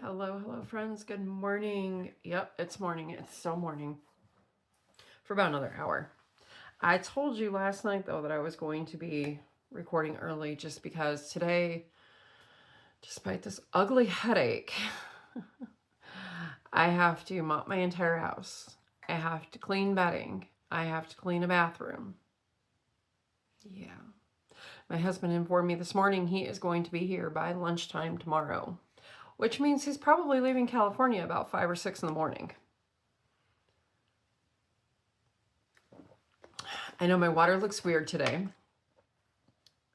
Hello, friends. Good morning. Yep, it's morning. It's still morning for about another hour. I told you last night, though, that I was going to be recording early just because today, despite this ugly headache, I have to mop my entire house. I have to clean bedding. I have to clean a bathroom. Yeah. My husband informed me this morning he is going to be here by lunchtime tomorrow, which means he's probably leaving California about 5 or 6 in the morning. I know my water looks weird today.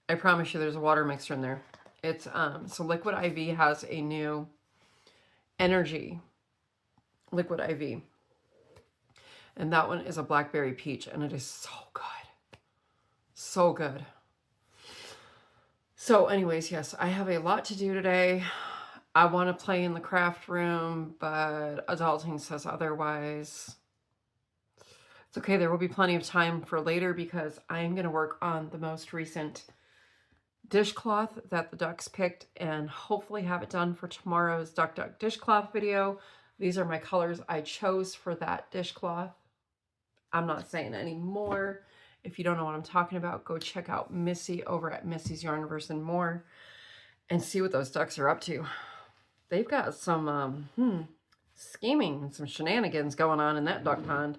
I promise you there's a water mixer in there. It's so Liquid IV has a new energy Liquid IV. And that one is a blackberry peach and it is so good. So good. So anyways, yes, I have a lot to do today. I want to play in the craft room, but adulting says otherwise. It's okay, there will be plenty of time for later because I am going to work on the most recent dishcloth that the ducks picked and hopefully have it done for tomorrow's Duck dishcloth video. These are my colors I chose for that dishcloth. I'm not saying any more. If you don't know what I'm talking about, go check out Missy over at Missy's Yarnverse and More and see what those ducks are up to. They've got some scheming, some shenanigans going on in that duck pond.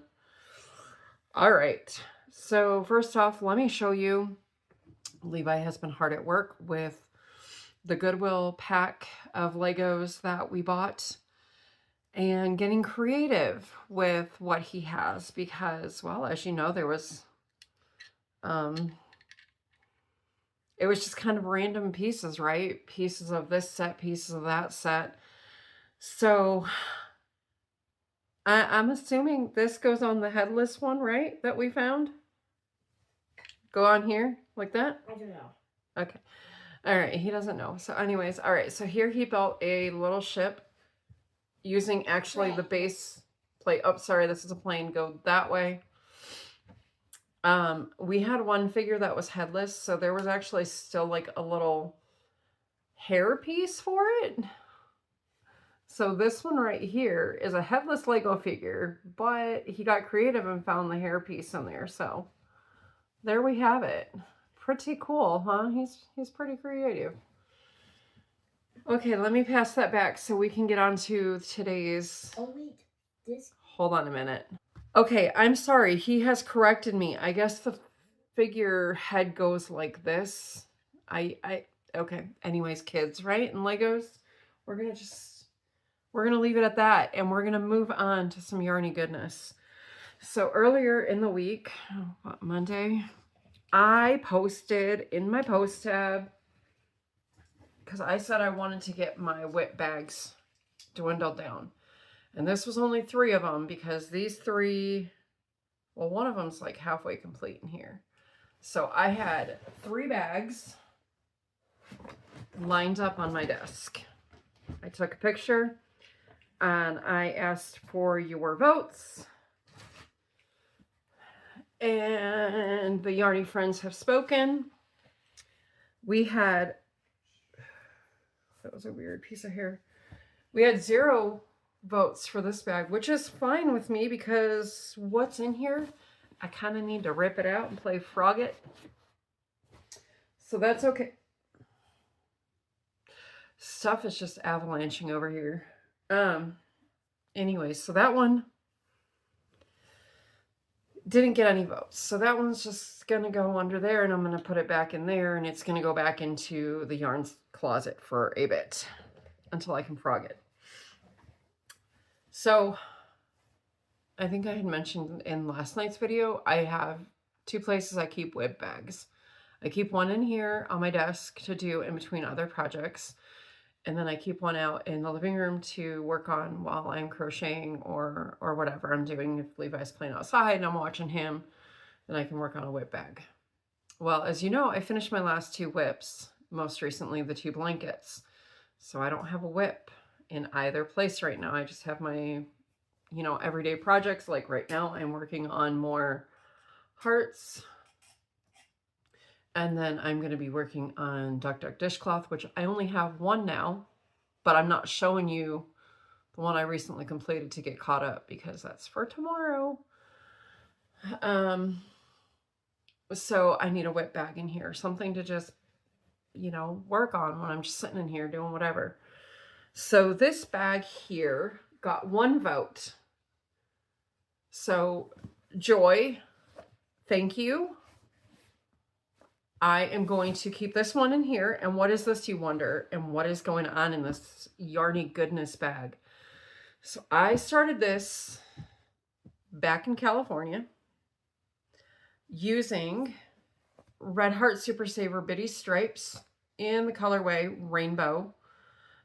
All right, so first off, let me show you. Levi has been hard at work with the Goodwill pack of Legos that we bought and getting creative with what he has because, well, as you know, there was, it was just kind of random pieces, right? Pieces of this set, pieces of that set. So I'm assuming this goes on the headless one, right? That we found? Go on here like that? I don't know. Okay. All right. He doesn't know. So anyways, all right. So here he built a little ship using actually the base plate. Oh, sorry. This is a plane. Go that way. We had one figure that was headless. So there was actually still like a little hair piece for it. So this one right here is a headless Lego figure, but he got creative and found the hair piece in there. So there we have it. Pretty cool, huh? He's pretty creative. Okay, let me pass that back so we can get on to today's... Oh, wait. This... Hold on a minute. Okay, I'm sorry. He has corrected me. I guess the figure head goes like this. Okay. Anyways, kids, right? And Legos, we're going to leave it at that. And we're going to move on to some yarny goodness. So earlier in the week, Monday, I posted in my post tab because I said I wanted to get my WIP bags dwindled down. And this was only 3 of them because these 3, well, one of them's like halfway complete in here. So I had 3 bags lined up on my desk. I took a picture and I asked for your votes. And the yarny friends have spoken. We had, that was a weird piece of hair. We had 0 votes for this bag, which is fine with me because what's in here, I kind of need to rip it out and play frog it. So that's okay. Stuff is just avalanching over here. Anyways, so that one didn't get any votes. So that one's just going to go under there and I'm going to put it back in there and it's going to go back into the yarn closet for a bit until I can frog it. So I think I had mentioned in last night's video, I have 2 places I keep WIP bags. I keep one in here on my desk to do in between other projects. And then I keep one out in the living room to work on while I'm crocheting or whatever I'm doing. If Levi's playing outside and I'm watching him, then I can work on a WIP bag. Well, as you know, I finished my last 2 WIPs, most recently the 2 blankets. So I don't have a WIP in either place right now. I just have my, everyday projects. Like right now, I'm working on more hearts. And then I'm going to be working on Duck dishcloth, which I only have 1 now. but I'm not showing you the one I recently completed to get caught up because that's for tomorrow. So I need a WIP bag in here, something to just, you know, work on when I'm just sitting in here doing whatever. So this bag here got 1 vote. So Joy, thank you. I am going to keep this one in here. And what is this, you wonder? And what is going on in this yarny goodness bag? So I started this back in California using Red Heart Super Saver Bitty Stripes in the colorway Rainbow.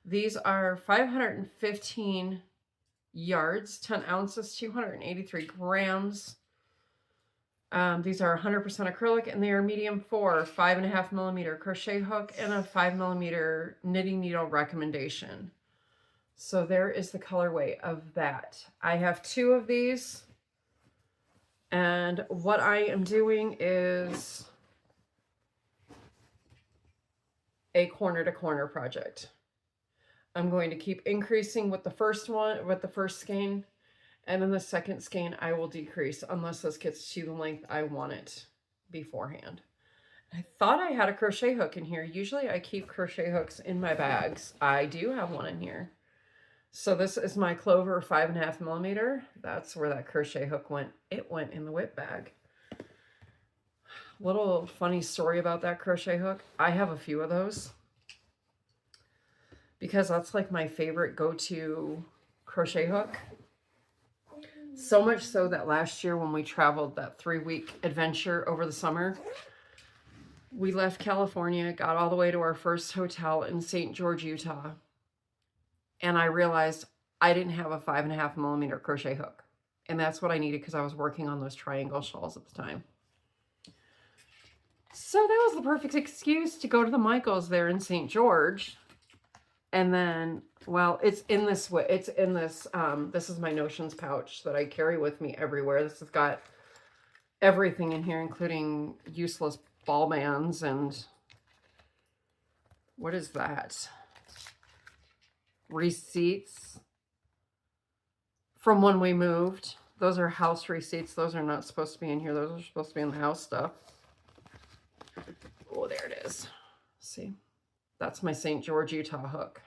These are 515 yards, 10 ounces, 283 grams. These are 100% acrylic, and they are medium 4, 5.5 millimeter crochet hook, and a 5 millimeter knitting needle recommendation. So there is the colorway of that. I have 2 of these, and what I am doing is a corner to corner project. I'm going to keep increasing with the first one, with the first skein, and then the second skein I will decrease unless this gets to the length I want it beforehand. I thought I had a crochet hook in here. Usually I keep crochet hooks in my bags. I do have one in here. So this is my Clover 5.5 millimeter. That's where that crochet hook went. It went in the WIP bag. Little funny story about that crochet hook. I have a few of those because that's like my favorite go-to crochet hook. So much so that last year when we traveled that 3-week adventure over the summer, we left California, got all the way to our first hotel in St. George, Utah. And I realized I didn't have a 5.5 millimeter crochet hook. And that's what I needed because I was working on those triangle shawls at the time. So that was the perfect excuse to go to the Michaels there in St. George. And then, well, it's in this, this is my Notions pouch that I carry with me everywhere. This has got everything in here, including useless ball bands and what is that? Receipts from when we moved. Those are house receipts. Those are not supposed to be in here. Those are supposed to be in the house stuff. Oh, there it is. See, that's my St. George, Utah hook.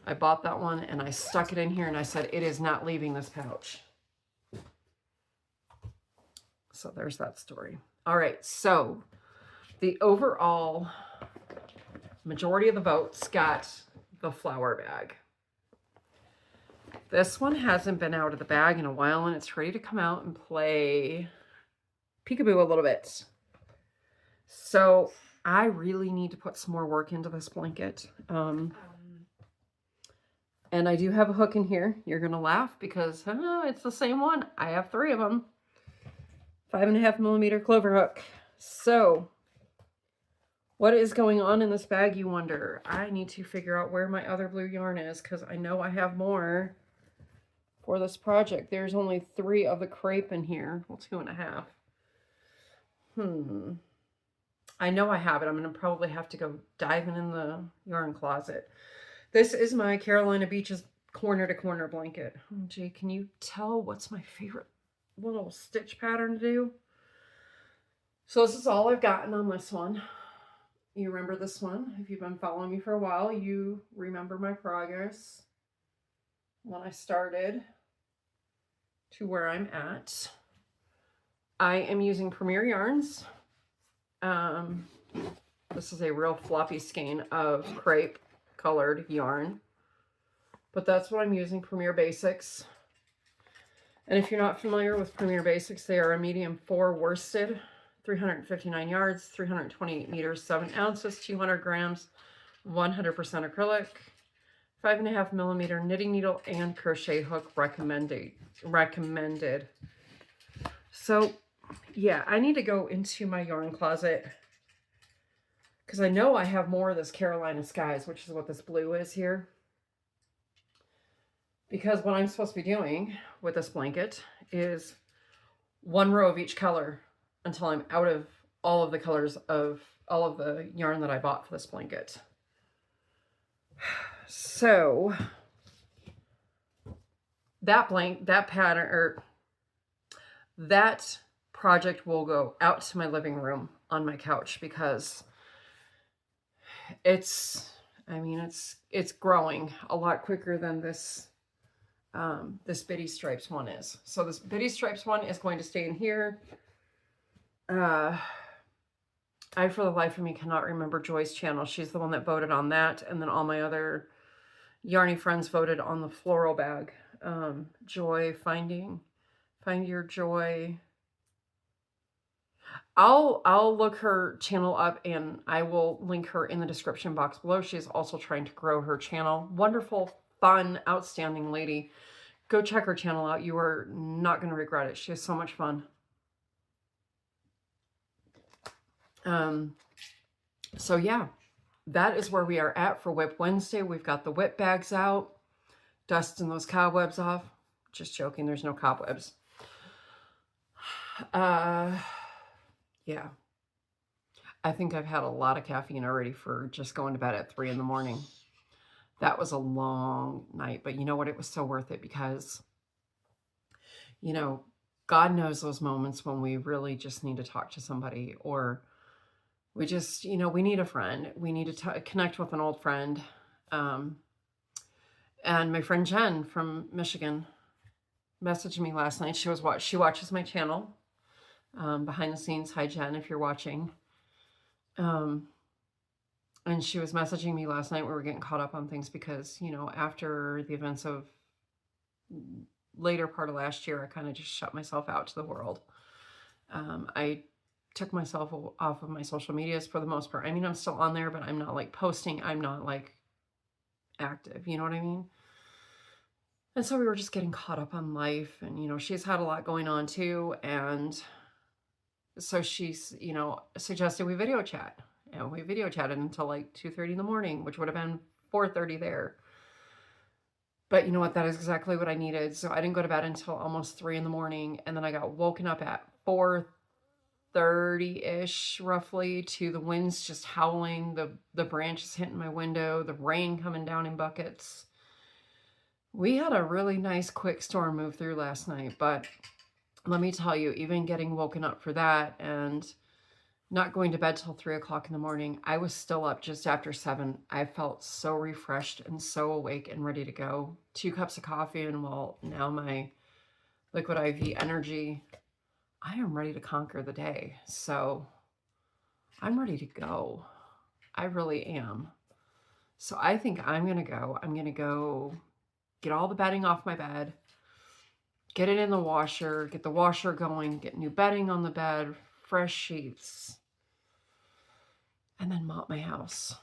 I bought that one and I stuck it in here and I said, it is not leaving this pouch. So there's that story. All right, so the overall majority of the votes got the flower bag. This one hasn't been out of the bag in a while and it's ready to come out and play peekaboo a little bit. So I really need to put some more work into this blanket. And I do have a hook in here. You're going to laugh because it's the same one. I have 3 of them. 5.5 millimeter clover hook. So what is going on in this bag, you wonder? I need to figure out where my other blue yarn is because I know I have more for this project. There's only 3 of the crepe in here. Well, 2.5. I know I have it. I'm going to probably have to go diving in the yarn closet. This is my Carolina Beaches corner to corner blanket. Oh, gee, can you tell what's my favorite little stitch pattern to do? So this is all I've gotten on this one. You remember this one? If you've been following me for a while, you remember my progress when I started to where I'm at. I am using Premier Yarns. This is a real floppy skein of crepe colored yarn, but that's what I'm using, Premier Basics. And if you're not familiar with Premier Basics, they are a medium 4 worsted, 359 yards, 328 meters, 7 ounces, 200 grams, 100% acrylic, 5.5 millimeter knitting needle and crochet hook recommended. So yeah, I need to go into my yarn closet because I know I have more of this Carolina Skies, which is what this blue is here. Because what I'm supposed to be doing with this blanket is 1 row of each color until I'm out of all of the colors of all of the yarn that I bought for this blanket. So that pattern, or that project will go out to my living room on my couch because it's, I mean, it's growing a lot quicker than this Bitty Stripes one is. So this Bitty Stripes one is going to stay in here. I, for the life of me, cannot remember Joy's channel. She's the one that voted on that. And then all my other yarny friends voted on the floral bag. Joy, find your joy. I'll look her channel up and I will link her in the description box below. She is also trying to grow her channel. Wonderful, fun, outstanding lady. Go check her channel out. You are not going to regret it. She has so much fun. So yeah, that is where we are at for WIP Wednesday. We've got the WIP bags out, dusting those cobwebs off. Just joking, there's no cobwebs. Yeah. I think I've had a lot of caffeine already for just going to bed at 3 in the morning. That was a long night, but you know what? It was so worth it because, you know, God knows those moments when we really just need to talk to somebody, or we just, you know, we need a friend. We need to connect with an old friend. And my friend Jen from Michigan messaged me last night. She watches my channel, behind the scenes. Hi, Jen, if you're watching. And she was messaging me last night. We were getting caught up on things because, you know, after the events of later part of last year, I kind of just shut myself out to the world. I took myself off of my social medias for the most part. I mean, I'm still on there, but I'm not like posting. I'm not like active. You know what I mean? And so we were just getting caught up on life, and, you know, she's had a lot going on too. And so she's, you know, suggested we video chat, and we video chatted until like 2:30 in the morning, which would have been 4:30 there. But you know what? That is exactly what I needed. So I didn't go to bed until almost 3 in the morning. And then I got woken up at 4:30-ish roughly to the winds just howling, the branches hitting my window, the rain coming down in buckets. We had a really nice quick storm move through last night, but let me tell you, even getting woken up for that and not going to bed till 3 o'clock in the morning, I was still up just after 7. I felt so refreshed and so awake and ready to go. 2 cups of coffee, and well, now my liquid IV energy, I am ready to conquer the day. So I'm ready to go. I really am. So I think I'm going to go. I'm going to go get all the bedding off my bed, get it in the washer, get the washer going, get new bedding on the bed, fresh sheets, and then mop my house.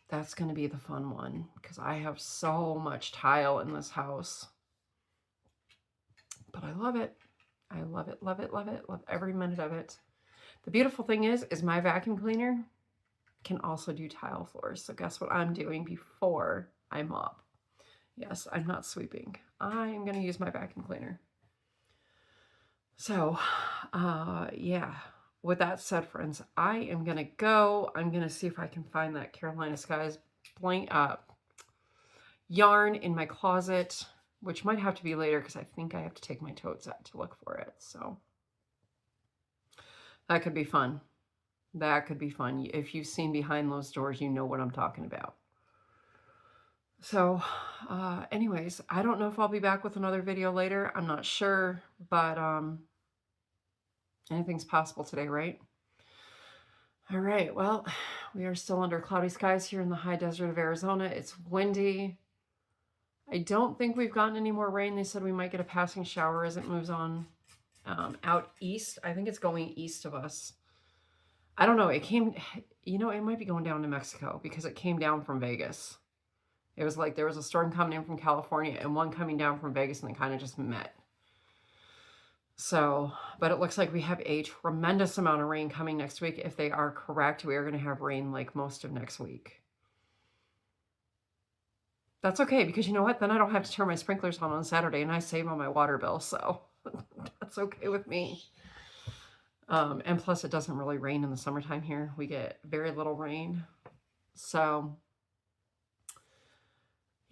That's going to be the fun one because I have so much tile in this house. But I love it. I love it, love it, love it, love every minute of it. The beautiful thing is my vacuum cleaner can also do tile floors. So guess what I'm doing before I mop? Yes, I'm not sweeping. I'm going to use my vacuum cleaner. So, yeah. With that said, friends, I am going to go. I'm going to see if I can find that Carolina Skies yarn in my closet, which might have to be later because I think I have to take my totes out to look for it. So that could be fun. That could be fun. If you've seen behind those doors, you know what I'm talking about. So anyways, I don't know if I'll be back with another video later. I'm not sure, but anything's possible today, right? All right, well, we are still under cloudy skies here in the high desert of Arizona. It's windy. I don't think we've gotten any more rain. They said we might get a passing shower as it moves on out east. I think it's going east of us. I don't know. It came, you know, it might be going down to Mexico because it came down from Vegas. It was like there was a storm coming in from California and one coming down from Vegas, and they kind of just met. So, but it looks like we have a tremendous amount of rain coming next week. If they are correct, we are going to have rain like most of next week. That's okay, because you know what? Then I don't have to turn my sprinklers on Saturday, and I save on my water bill, so that's okay with me. And plus, it doesn't really rain in the summertime here. We get very little rain. So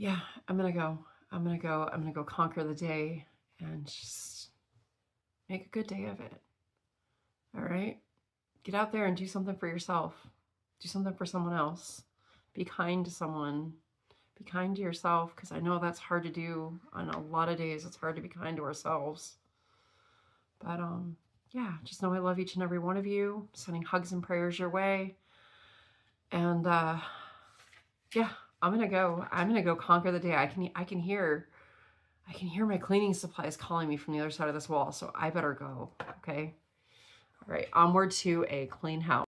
yeah, I'm gonna go. I'm gonna go conquer the day and just make a good day of it. All right? Get out there and do something for yourself. Do something for someone else. Be kind to someone. Be kind to yourself, because I know that's hard to do on a lot of days. It's hard to be kind to ourselves. But yeah, just know I love each and every one of you. Sending hugs and prayers your way. And yeah, I'm gonna go. I'm gonna go conquer the day. I can hear my cleaning supplies calling me from the other side of this wall, so I better go. Okay. All right, onward to a clean house.